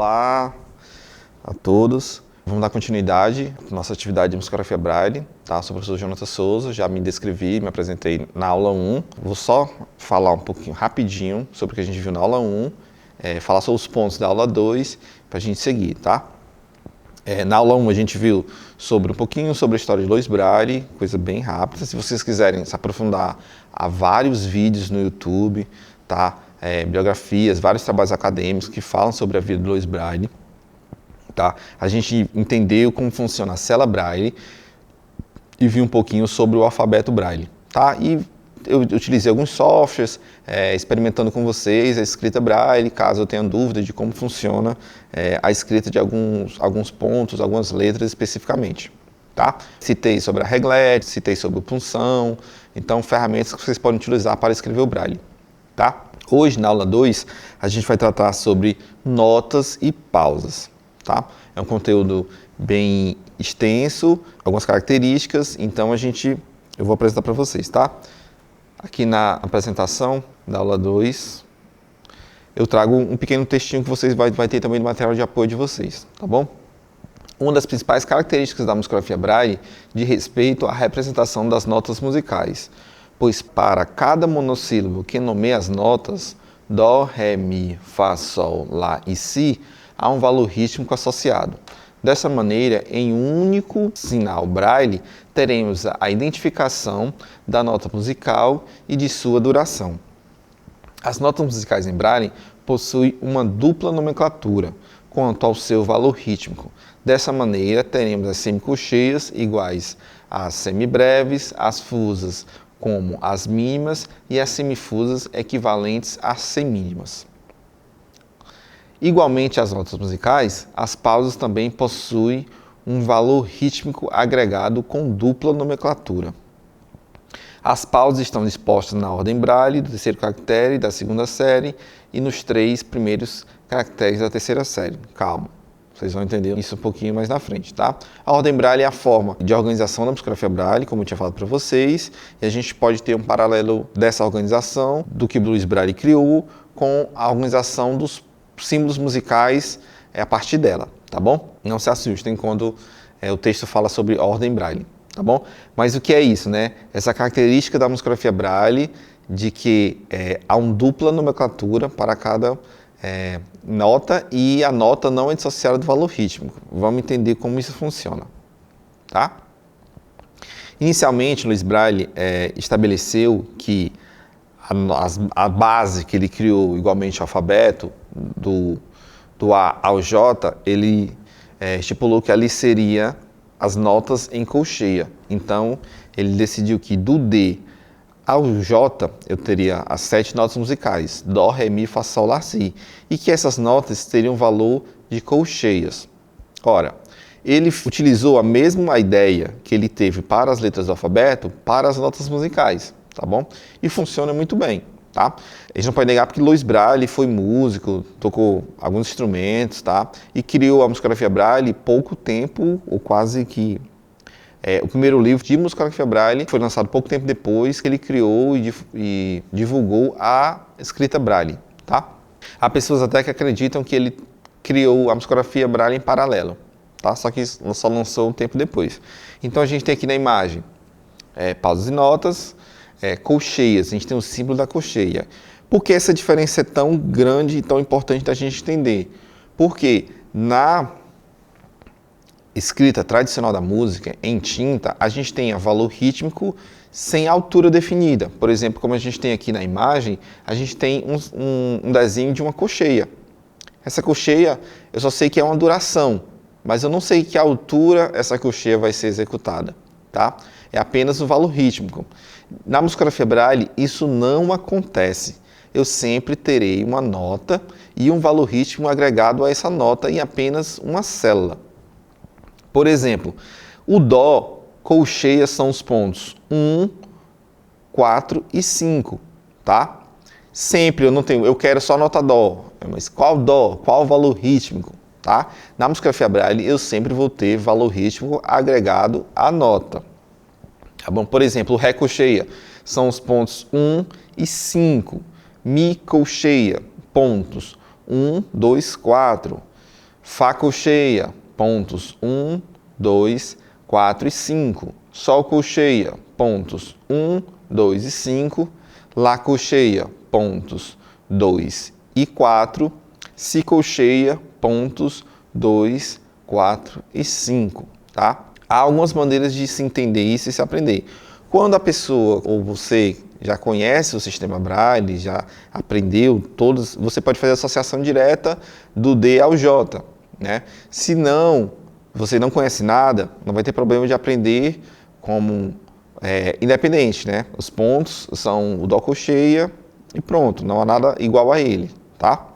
Olá a todos. Vamos dar continuidade à nossa atividade de musicografia Braille, tá? Sou o professor Jonathan Souza, já me descrevi, me apresentei na aula 1. Vou só falar um pouquinho rapidinho sobre o que a gente viu na aula 1, falar sobre os pontos da aula 2 para a gente seguir, tá? Na aula 1 a gente viu um pouquinho sobre a história de Louis Braille, coisa bem rápida. Se vocês quiserem se aprofundar, há vários vídeos no YouTube, tá? Biografias, vários trabalhos acadêmicos que falam sobre a vida de Louis Braille. Tá? A gente entendeu como funciona a célula Braille e viu um pouquinho sobre o alfabeto Braille. Tá? E eu utilizei alguns softwares, experimentando com vocês a escrita Braille, caso eu tenha dúvida de como funciona a escrita de alguns pontos, algumas letras especificamente. Tá? Citei sobre a reglete, citei sobre o punção, então ferramentas que vocês podem utilizar para escrever o Braille. Tá? Hoje, na aula 2, a gente vai tratar sobre notas e pausas. Tá? É um conteúdo bem extenso, algumas características, então eu vou apresentar para vocês, tá? Aqui na apresentação da aula 2, eu trago um pequeno textinho que vocês vai ter também no material de apoio de vocês, tá bom? Uma das principais características da musicografia Braille diz respeito à representação das notas musicais, pois para cada monossílabo que nomeia as notas, Dó, Ré, Mi, Fá, Sol, Lá e Si, há um valor rítmico associado. Dessa maneira, em um único sinal Braille, teremos a identificação da nota musical e de sua duração. As notas musicais em Braille possuem uma dupla nomenclatura quanto ao seu valor rítmico. Dessa maneira, teremos as semicolcheias iguais às semibreves, as fusas como as mínimas e as semifusas equivalentes às semínimas. Igualmente às notas musicais, as pausas também possuem um valor rítmico agregado com dupla nomenclatura. As pausas estão dispostas na ordem Braille do terceiro caractere da segunda série e nos 3 primeiros caracteres da terceira série. Calma, vocês vão entender isso um pouquinho mais na frente, tá? A ordem Braille é a forma de organização da musicografia Braille, como eu tinha falado para vocês, e a gente pode ter um paralelo dessa organização do que Louis Braille criou com a organização dos símbolos musicais a partir dela, tá bom? Não se assustem quando o texto fala sobre ordem Braille, tá bom? Mas o que é isso, né? Essa característica da musicografia Braille de que há uma dupla nomenclatura para cada nota e a nota não é dissociada do valor rítmico. Vamos entender como isso funciona, tá? Inicialmente, Louis Braille estabeleceu que a base que ele criou, igualmente o alfabeto, do A ao J, ele estipulou que ali seria as notas em colcheia. Então, ele decidiu que do D ao J, eu teria as 7 notas musicais, Dó, Ré, Mi, Fá, Sol, Lá, Si, e que essas notas teriam valor de colcheias. Ora, ele utilizou a mesma ideia que ele teve para as letras do alfabeto para as notas musicais, tá bom? E funciona muito bem, tá? A gente não pode negar porque Louis Braille foi músico, tocou alguns instrumentos, tá? E criou a musicografia Braille pouco tempo, ou quase que... o primeiro livro de musicografia Braille foi lançado pouco tempo depois que ele criou e divulgou a escrita Braille, tá? Há pessoas até que acreditam que ele criou a musicografia Braille em paralelo, tá? Só que só lançou um tempo depois. Então a gente tem aqui na imagem pausas e notas, colcheias, a gente tem o símbolo da colcheia. Por que essa diferença é tão grande e tão importante da gente entender? Porque na escrita tradicional da música, em tinta, a gente tem valor rítmico sem altura definida. Por exemplo, como a gente tem aqui na imagem, a gente tem um desenho de uma colcheia. Essa colcheia, eu só sei que é uma duração, mas eu não sei que altura essa colcheia vai ser executada, tá? É apenas o valor rítmico. Na musicografia Braille, isso não acontece. Eu sempre terei uma nota e um valor rítmico agregado a essa nota em apenas uma célula. Por exemplo, o Dó, colcheia são os pontos 1, 4 e 5, tá? Sempre eu quero só nota Dó, mas qual Dó? Qual o valor rítmico, tá? Na musicografia Braille, eu sempre vou ter valor rítmico agregado à nota. Tá bom? Por exemplo, o Ré colcheia são os pontos 1 e 5. Mi colcheia, pontos 1, 2, 4. Fá colcheia, pontos 1, 2, 4 e 5. Sol colcheia, pontos 1, 2 e 5. Lá colcheia, pontos 2 e 4. Si colcheia, pontos 2, 4 e 5, tá? Há algumas maneiras de se entender isso e se aprender. Quando a pessoa ou você já conhece o sistema Braille, já aprendeu todos, você pode fazer associação direta do D ao J, né? Se não, você não conhece nada, não vai ter problema de aprender como independente, né? Os pontos são o Dó colcheia e pronto, não há nada igual a ele, tá?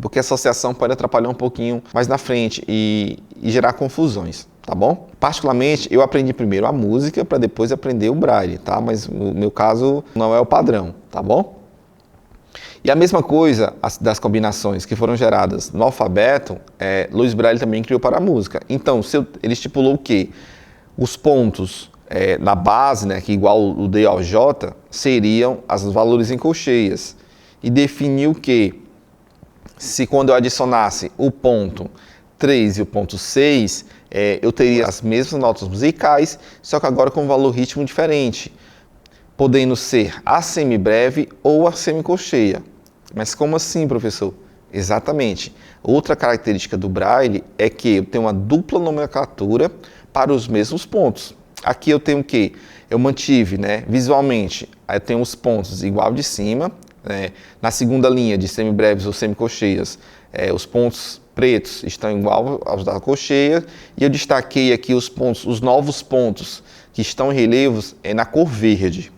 Porque a associação pode atrapalhar um pouquinho mais na frente e gerar confusões, tá bom? Particularmente, eu aprendi primeiro a música para depois aprender o Braille, tá? Mas no meu caso não é o padrão, tá bom? E a mesma coisa das combinações que foram geradas no alfabeto, Louis Braille também criou para a música. Então, ele estipulou o quê? Os pontos na base, né, que igual o D ao J, seriam os valores em colcheias. E definiu que se quando eu adicionasse o ponto 3 e o ponto 6, eu teria as mesmas notas musicais, só que agora com um valor ritmo diferente, podendo ser a semibreve ou a semicolcheia. Mas como assim, professor? Exatamente. Outra característica do Braille é que eu tenho uma dupla nomenclatura para os mesmos pontos. Aqui eu tenho o quê? Eu mantive, né, visualmente, eu tenho os pontos igual de cima. Na segunda linha de semibreves ou semicolcheias, os pontos pretos estão igual aos da colcheia, e eu destaquei aqui os pontos, os novos pontos que estão em relevos na cor verde,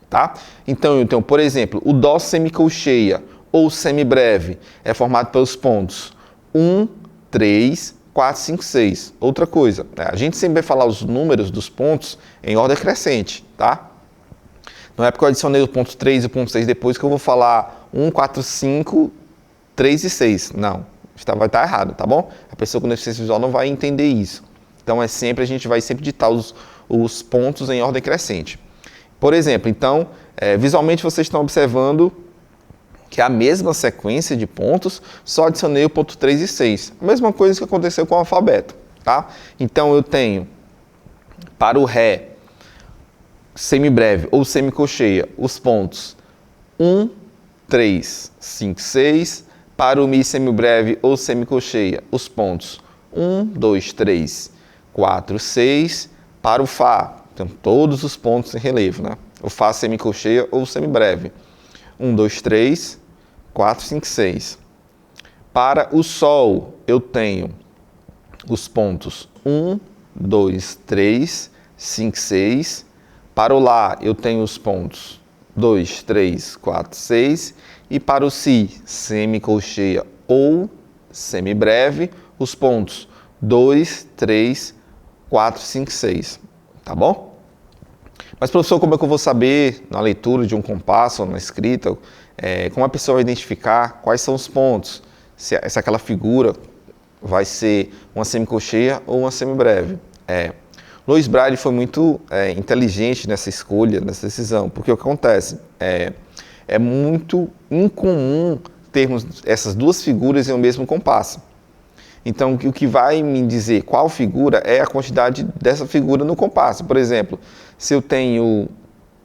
tá? Então eu tenho, por exemplo, o Dó semicolcheia ou semibreve é formado pelos pontos 1, 3, 4, 5, 6. Outra coisa, a gente sempre vai falar os números dos pontos em ordem crescente, tá? Não é porque eu adicionei o ponto 3 e o ponto 6 depois que eu vou falar 1, 4, 5, 3 e 6. Não, vai estar errado, tá bom? A pessoa com deficiência visual não vai entender isso. Então a gente vai sempre ditar os pontos em ordem crescente. Por exemplo, então, visualmente vocês estão observando que é a mesma sequência de pontos, só adicionei o ponto 3 e 6. A mesma coisa que aconteceu com o alfabeto, tá? Então eu tenho para o Ré semibreve ou semicolcheia, os pontos 1, 3, 5, 6. Para o Mi semibreve ou semicolcheia, os pontos 1, 2, 3, 4, 6. Para o Fá, então todos os pontos em relevo, né? O Fá semicolcheia ou semibreve. 1, 2, 3, 4, 5, 6. Para o Sol, eu tenho os pontos 1, 2, 3, 5, 6. Para o Lá, eu tenho os pontos 2, 3, 4, 6. E para o Si, semicolcheia ou semibreve, os pontos 2, 3, 4, 5, 6. Tá bom? Mas, professor, como é que eu vou saber na leitura de um compasso ou na escrita, como a pessoa vai identificar quais são os pontos? Se aquela figura vai ser uma semicolcheia ou uma semibreve. Louis Braille foi muito inteligente nessa escolha, nessa decisão, porque o que acontece? É muito incomum termos essas duas figuras em um mesmo compasso. Então, o que vai me dizer qual figura é a quantidade dessa figura no compasso. Por exemplo, se eu tenho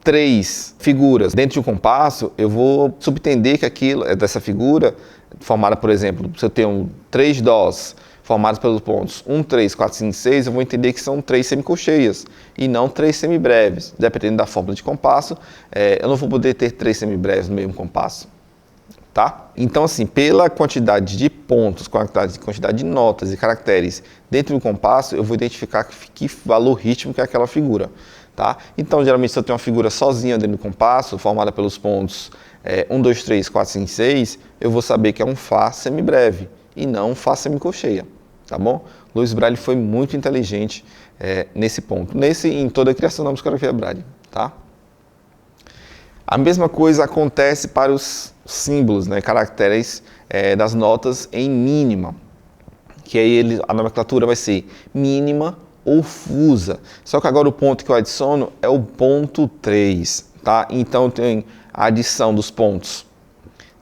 3 figuras dentro de um compasso, eu vou subentender que aquilo é dessa figura formada, por exemplo, se eu tenho 3 Dós formados pelos pontos 1, 3, 4, 5, 6, eu vou entender que são 3 semicolcheias e não 3 semibreves. Dependendo da fórmula de compasso, eu não vou poder ter 3 semibreves no mesmo compasso. Tá? Então, assim, pela quantidade de pontos, quantidade de notas e caracteres dentro do compasso, eu vou identificar que valor rítmico é aquela figura. Tá? Então, geralmente, se eu tenho uma figura sozinha dentro do compasso, formada pelos pontos 1, 2, 3, 4, 5, 6, eu vou saber que é um Fá semibreve e não um Fá semicolcheia. Tá bom? Louis Braille foi muito inteligente nesse ponto, em toda a criação da musicografia Braille. Tá? A mesma coisa acontece para os símbolos, né, caracteres das notas em mínima, que aí a nomenclatura vai ser mínima ou fusa. Só que agora o ponto que eu adiciono é o ponto 3. Tá? Então eu tenho a adição dos pontos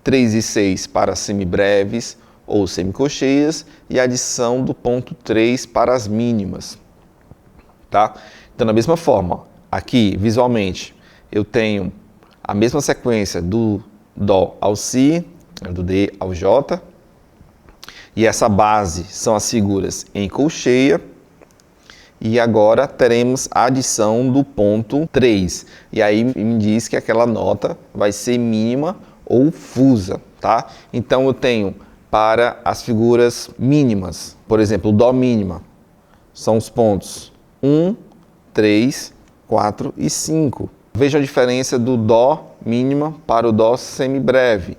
3 e 6 para semibreves, ou semicolcheias e adição do ponto 3 para as mínimas, tá? Então, da mesma forma, aqui, visualmente, eu tenho a mesma sequência do Dó ao Si, do D ao J, e essa base são as figuras em colcheia, e agora teremos a adição do ponto 3, e aí me diz que aquela nota vai ser mínima ou fusa, tá? Então eu tenho para as figuras mínimas, por exemplo, o Dó mínima, são os pontos 1, 3, 4 e 5. Veja a diferença do Dó mínima para o Dó semibreve.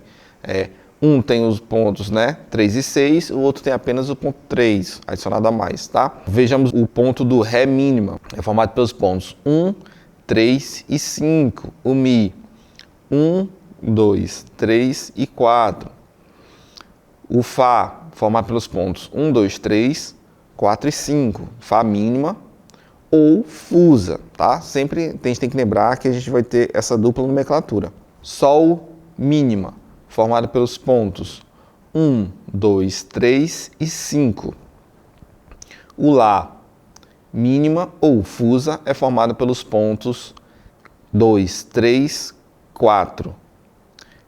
Um tem os pontos 3 e 6, o outro tem apenas o ponto 3, adicionado a mais, tá? Vejamos o ponto do Ré mínima, é formado pelos pontos 1, 3 e 5. O Mi, 1, 2, 3 e 4. O Fá, formado pelos pontos 1, 2, 3, 4 e 5. Fá mínima ou fusa, tá? Sempre a gente tem que lembrar que a gente vai ter essa dupla nomenclatura. Sol mínima, formado pelos pontos 1, 2, 3 e 5. O Lá mínima ou fusa é formado pelos pontos 2, 3, 4.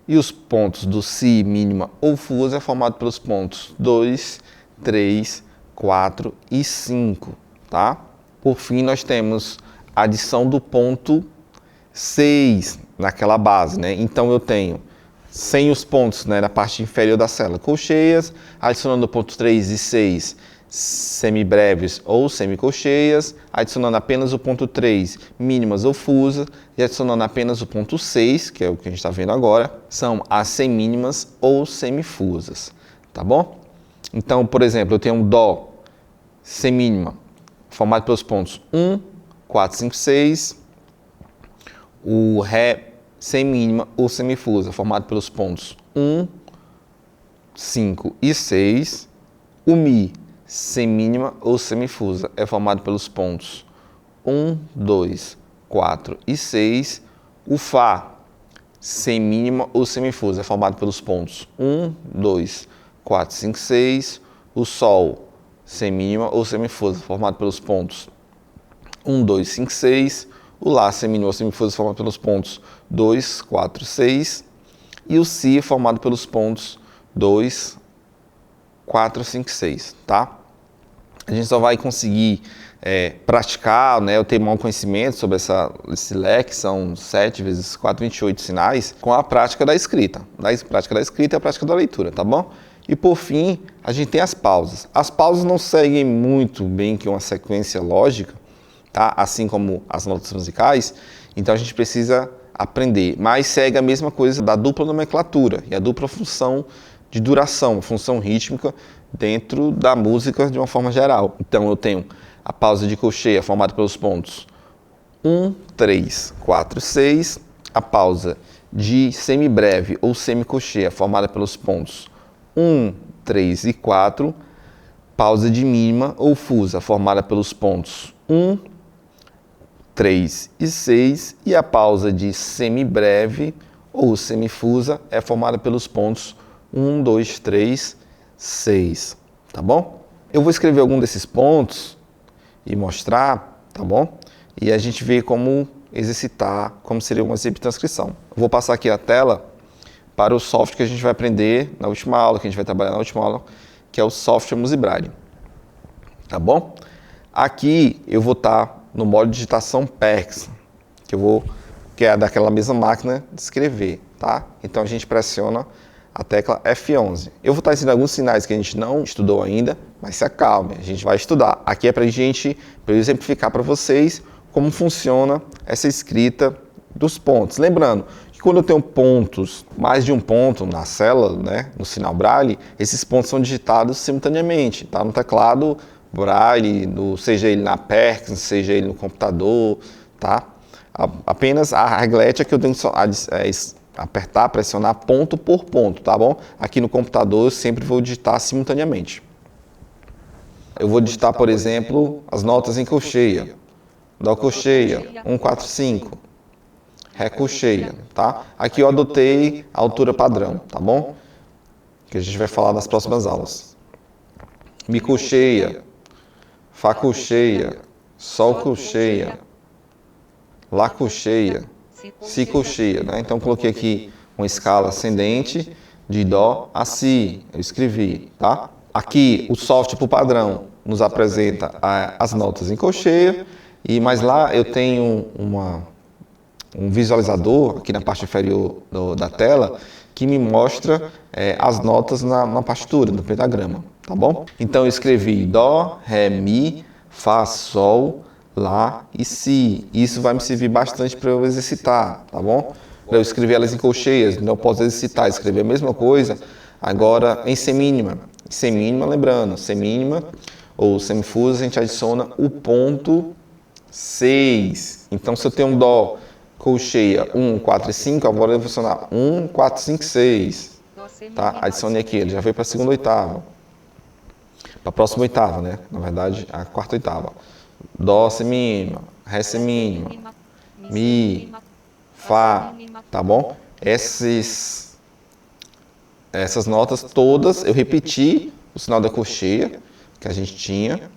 E os pontos do Si mínima ou fusa é formado pelos pontos 2, 3, 4 e 5, tá? Por fim, nós temos a adição do ponto 6 naquela base, né? Então eu tenho sem os pontos, na parte inferior da célula, colcheias, adicionando o ponto 3 e 6, semibreves ou semicolcheias, adicionando apenas o ponto 3, mínimas ou fusa, e adicionando apenas o ponto 6, que é o que a gente está vendo agora, são as semínimas ou semifusas, tá bom? Então, por exemplo, eu tenho um Dó semínima, formado pelos pontos 1, 4, 5, 6, o Ré semínima ou semifusa, formado pelos pontos 1, 5 e 6. O Mi, semínima ou semifusa, é formado pelos pontos 1, 2, 4 e 6. O Fá, semínima ou semifusa, é formado pelos pontos 1, 2, 4, 5, 6. O Sol, semínima ou semifusa, formado pelos pontos 1, 2, 5, 6. O Lá, semínima ou semifusa, formado pelos pontos 2, 4, 6. E o Si, formado pelos pontos 2, 4, 5, 6, tá? A gente só vai conseguir praticar, eu ter mau conhecimento sobre esse leque, são 7 vezes 4, 28 sinais, com a prática da escrita. A prática da escrita e a prática da leitura, tá bom? E por fim, a gente tem as pausas. As pausas não seguem muito bem que uma sequência lógica, tá? Assim como as notas musicais, então a gente precisa aprender, mas segue a mesma coisa da dupla nomenclatura e a dupla função de duração, função rítmica dentro da música de uma forma geral. Então eu tenho a pausa de colcheia formada pelos pontos 1, 3, 4, 6, a pausa de semibreve ou semicolcheia formada pelos pontos 1, 3 e 4, pausa de mínima ou fusa formada pelos pontos 1, 3 e 6, e a pausa de semibreve ou semifusa é formada pelos pontos 1, 2, 3, 6, tá bom? Eu vou escrever algum desses pontos e mostrar, tá bom? E a gente vê como exercitar, como seria uma transcrição. Vou passar aqui a tela para o software que a gente vai aprender na última aula, que a gente vai trabalhar na última aula, que é o software Musibraille, tá bom? Aqui eu vou estar no modo de digitação PERCS, que é daquela mesma máquina de escrever, tá? Então a gente pressiona a tecla F11. Eu vou estar ensinando alguns sinais que a gente não estudou ainda, mas se acalme, a gente vai estudar. Aqui é para eu exemplificar para vocês como funciona essa escrita dos pontos. Lembrando que quando eu tenho pontos, mais de um ponto na célula, no sinal Braille, esses pontos são digitados simultaneamente, tá? No teclado Braille, seja ele na PERCS, seja ele no computador, tá? Apenas a reglete é que eu tenho que apertar, pressionar ponto por ponto, tá bom? Aqui no computador eu sempre vou digitar simultaneamente. Eu vou digitar, por exemplo, as notas em colcheia. Dó colcheia, 1, 4, 5. Ré colcheia, tá? Aqui eu adotei a altura padrão, tá bom? que a gente vai falar nas próximas aulas. Mi colcheia, Fá colcheia, Sol colcheia, Lá colcheia, Si colcheia, né? Então coloquei aqui uma escala ascendente de Dó a Si, eu escrevi, tá? Aqui o software por padrão nos apresenta as notas em colcheia, mas lá eu tenho um visualizador aqui na parte inferior da tela que me mostra as notas na partitura, no pentagrama, tá bom? Então eu escrevi Dó, Ré, Mi, Fá, Sol, Lá e Si. Isso vai me servir bastante para eu exercitar, tá bom? Eu escrevi elas em colcheias, então eu posso exercitar, escrever a mesma coisa, agora em semínima. Semínima, lembrando, semínima ou semifusa, a gente adiciona o ponto 6. Então, se eu tenho um Dó, colcheia 1, 4 e 5, agora eu vou adicionar 1, 4, 5, 6. Tá? Adicione aqui, ele já veio para a segunda oitava. Para a próxima oitava, né? Na verdade, a quarta oitava. Dó semínima, Ré semínima, Mi, Fá, tá bom? Essas notas todas, eu repeti o sinal da colcheia que a gente tinha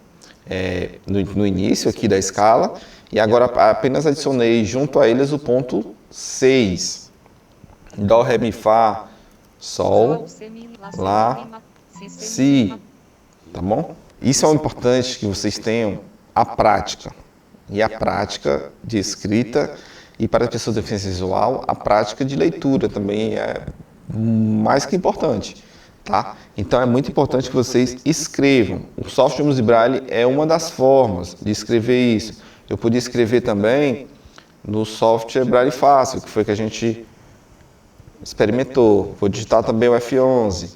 no início aqui da escala, e agora apenas adicionei junto a eles o ponto 6. Dó, Ré, Mi, Fá, Sol, Lá, Si, tá bom? Isso é o importante que vocês tenham a prática. E a prática de escrita, e para a pessoa de deficiência visual, a prática de leitura também é mais que importante, tá? Então é muito importante que vocês escrevam. O software Music Braille é uma das formas de escrever isso. Eu podia escrever também no software Braille Fácil, que foi que a gente experimentou. Vou digitar também o F11.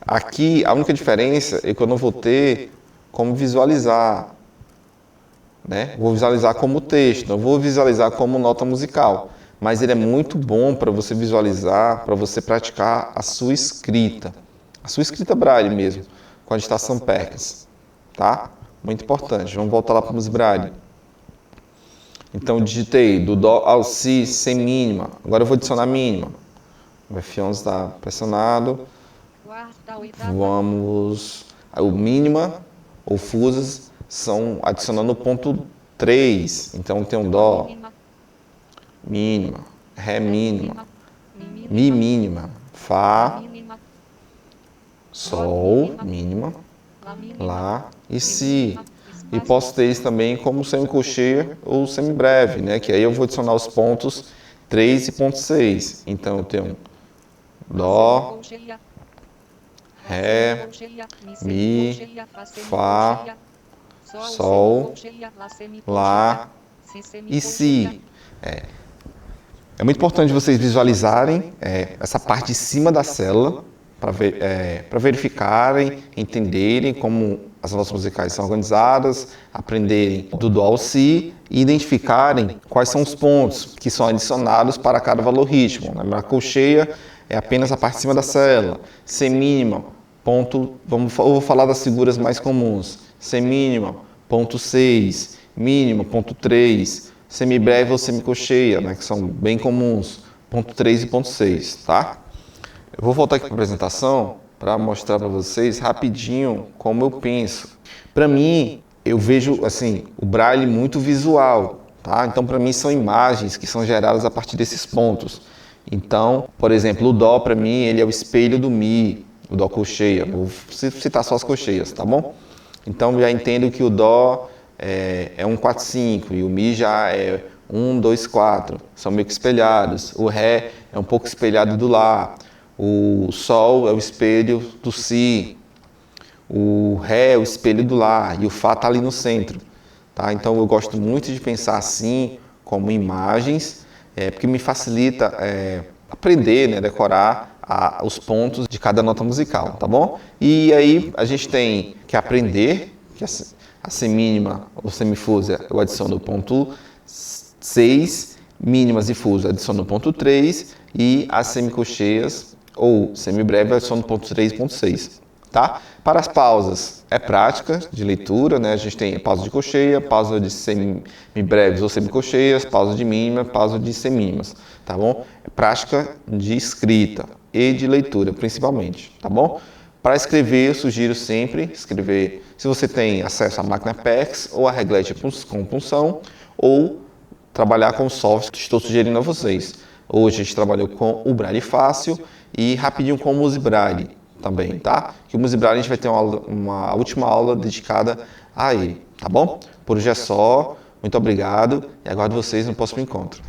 Aqui, a única diferença é que eu não vou ter como visualizar, né? Vou visualizar como texto, não vou visualizar como nota musical. Mas ele é muito bom para você visualizar, para você praticar a sua escrita Braille mesmo, com a digitação Perkins, tá? Muito importante. Vamos voltar lá para o Music Braille. Então, digitei do Dó ao Si, semínima. Agora eu vou adicionar mínima. O F11 está pressionado. Vamos... O mínima ou fusas são adicionando o ponto 3. Então, tem um Dó, mínima, Ré mínima, Mi mínima, Fá, Sol mínima, Lá e Si. E posso ter isso também como semicolcheia ou semibreve, né? Que aí eu vou adicionar os pontos 3 e ponto 6. Então eu tenho Dó, Ré, Mi, Fá, Sol, Lá e Si. É muito importante vocês visualizarem essa parte de cima da célula para verificarem, entenderem como as notas musicais são organizadas, aprenderem do Dó ao Si e identificarem quais são os pontos que são adicionados para cada valor rítmico. A colcheia é apenas a parte de cima da célula. Semínima, ponto, eu vou falar das figuras mais comuns. Semínima, ponto 6, mínima, ponto 3, semibreve ou semicolcheia, né, que são bem comuns, ponto 3 e ponto 6, tá? Eu vou voltar aqui para a apresentação para mostrar para vocês rapidinho como eu penso. Para mim, eu vejo assim, o Braille muito visual, tá? Então, para mim, são imagens que são geradas a partir desses pontos. Então, por exemplo, o Dó, para mim, ele é o espelho do Mi, o Dó colcheia. Vou citar só as colcheias, tá bom? Então, já entendo que o Dó é 1, 4, 5 e o Mi já é 1, 2, 4. São meio que espelhados. O Ré é um pouco espelhado do Lá. O Sol é o espelho do Si. O Ré é o espelho do Lá. E o Fá está ali no centro. Tá? Então, eu gosto muito de pensar assim, como imagens, porque me facilita aprender, né, decorar os pontos de cada nota musical, tá bom? E aí a gente tem que aprender que a semínima ou semifusa eu adiciono o ponto 6, mínimas e fusas adiciono o ponto 3 e as semicolcheias ou semibreve eu adiciono o ponto 3 e ponto 6, tá? Para as pausas, é prática de leitura, né? A gente tem pausa de colcheia, pausa de semibreves ou semicolcheias, pausa de mínima, pausa de semínimas, tá bom? É prática de escrita, e de leitura, principalmente, tá bom? Para escrever, eu sugiro sempre escrever, se você tem acesso à máquina PEX ou à reglete com punção, ou trabalhar com o software que estou sugerindo a vocês. Hoje a gente trabalhou com o Braille Fácil e rapidinho com o Musibraille também, tá? Que o Musibraille a gente vai ter uma última aula dedicada a ele, tá bom? Por hoje é só, muito obrigado e aguardo vocês no próximo encontro.